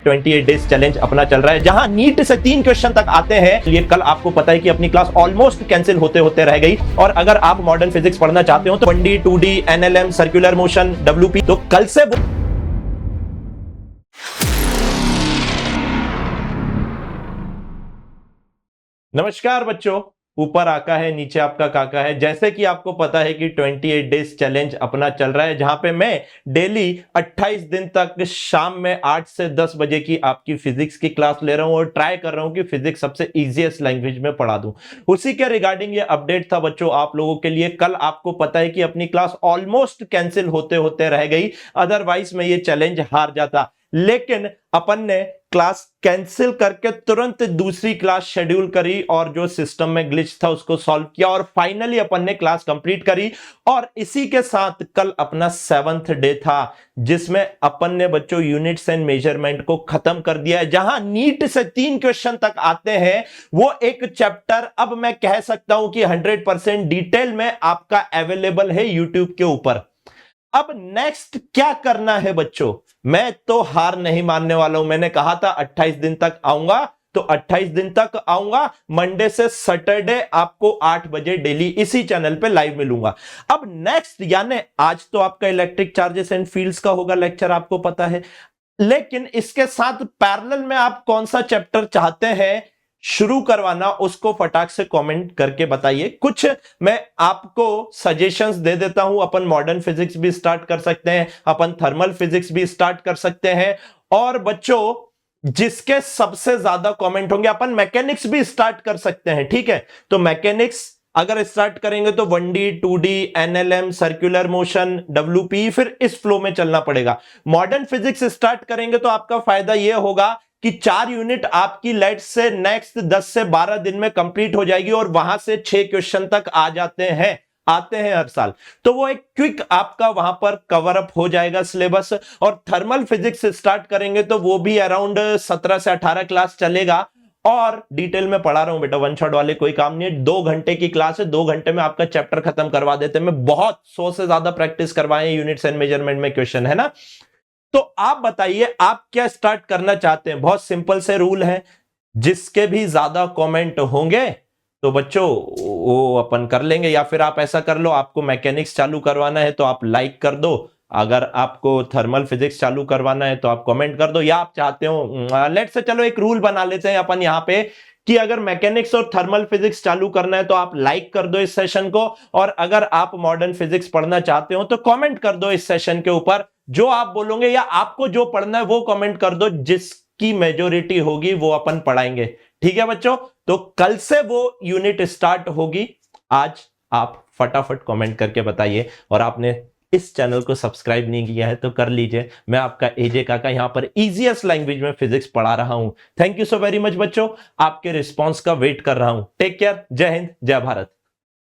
28 days challenge अपना चल रहा है, जहां नीट से 3 क्वेश्चन तक आते हैं। ये कल आपको पता है कि अपनी क्लास ऑलमोस्ट कैंसिल होते होते रह गई। और अगर आप मॉडर्न फिजिक्स पढ़ना चाहते हो तो 1D 2D NLM circular motion WP तो कल से नमस्कार बच्चों, ऊपर आका है नीचे आपका काका है। जैसे कि आपको पता है कि 28 डेज चैलेंज अपना चल रहा है, जहां पे मैं डेली 28 दिन तक शाम में 8 से 10 बजे की आपकी फिजिक्स की क्लास ले रहा हूं और ट्राई कर रहा हूं कि फिजिक्स सबसे इजीएस्ट लैंग्वेज में पढ़ा दूं। उसी के रिगार्डिंग ये अपडेट था बच्चों आप लोगों के लिए। कल आपको पता है कि अपनी क्लास ऑलमोस्ट कैंसिल होते होते रह गई, अदरवाइज मैं ये चैलेंज हार जाता। लेकिन अपन ने क्लास कैंसिल करके तुरंत दूसरी क्लास शेड्यूल करी और जो सिस्टम में ग्लिच था उसको सॉल्व किया और फाइनली अपन ने क्लास कंप्लीट करी। और इसी के साथ कल अपना 7th डे था, जिसमें अपन ने बच्चों यूनिट्स एंड मेजरमेंट को खत्म कर दिया है। जहां नीट से 3 क्वेश्चन तक आते हैं, वो एक चैप्टर अब मैं कह सकता हूं कि 100% डिटेल में आपका अवेलेबल है यूट्यूब के ऊपर। अब नेक्स्ट क्या करना है बच्चों, मैं तो हार नहीं मानने वाला हूं। मैंने कहा था 28 दिन तक आऊंगा तो 28 दिन तक आऊंगा। मंडे से सैटरडे आपको 8 बजे डेली इसी चैनल पे लाइव मिलूंगा। अब नेक्स्ट यानी आज तो आपका इलेक्ट्रिक चार्जेस एंड फील्ड्स का होगा लेक्चर, आपको पता है। लेकिन इसके साथ पैरेलल में आप कौन सा चैप्टर चाहते हैं शुरू करवाना, उसको फटाक से कमेंट करके बताइए। कुछ मैं आपको सजेशंस दे देता हूं। अपन मॉडर्न फिजिक्स भी स्टार्ट कर सकते हैं, अपन थर्मल फिजिक्स भी स्टार्ट कर सकते हैं। और बच्चों जिसके सबसे ज्यादा कमेंट होंगे अपन मैकेनिक्स भी स्टार्ट कर सकते हैं, ठीक है। तो मैकेनिक्स अगर स्टार्ट करेंगे तो 1D 2D NLM circular motion WP, फिर इस फ्लो में चलना पड़ेगा। मॉडर्न फिजिक्स स्टार्ट करेंगे तो आपका फायदा यह होगा कि 4 यूनिट आपकी लेट से नेक्स्ट 10 से 12 दिन में कंप्लीट हो जाएगी और वहां से 6 क्वेश्चन तक आ जाते हैं हर साल। तो वो एक क्विक आपका वहां पर कवर अप हो जाएगा सिलेबस। और थर्मल फिजिक्स स्टार्ट करेंगे तो वो भी अराउंड 17 से 18 क्लास चलेगा और डिटेल में पढ़ा रहा हूं बेटा, वन शॉट वाले कोई काम नहीं है। 2 घंटे की क्लास है, 2 घंटे में आपका चैप्टर खत्म करवा देते हैं। मैं बहुत 100 से ज्यादा प्रैक्टिस करवाए यूनिट्स एंड मेजरमेंट में क्वेश्चन, है ना। तो आप बताइए आप क्या स्टार्ट करना चाहते हैं। बहुत सिंपल से रूल है, जिसके भी ज्यादा कमेंट होंगे तो बच्चों वो अपन कर लेंगे। या फिर आप ऐसा कर लो, आपको मैकेनिक्स चालू करवाना है तो आप लाइक कर दो, अगर आपको थर्मल फिजिक्स चालू करवाना है तो आप कमेंट कर दो। या आप चाहते हो लेट से चलो एक रूल बना लेते हैं अपन यहां पे कि अगर मैकेनिक्स और थर्मल फिजिक्स चालू करना है तो आप लाइक कर दो इस सेशन को, और अगर आप मॉडर्न फिजिक्स पढ़ना चाहते हो तो कमेंट कर दो इस सेशन के ऊपर। जो आप बोलोगे या आपको जो पढ़ना है वो कमेंट कर दो, जिसकी मेजोरिटी होगी वो अपन पढ़ाएंगे, ठीक है बच्चों। तो कल से वो यूनिट स्टार्ट होगी। आज आप फटाफट कमेंट करके बताइए, और आपने इस चैनल को सब्सक्राइब नहीं किया है तो कर लीजिए। मैं आपका एजे काका यहां पर इजीएस्ट लैंग्वेज में फिजिक्स पढ़ा रहा हूं। Thank you so very much बच्चों, आपके रिस्पॉन्स का वेट कर रहा हूं। टेक केयर, जय हिंद, जय भारत।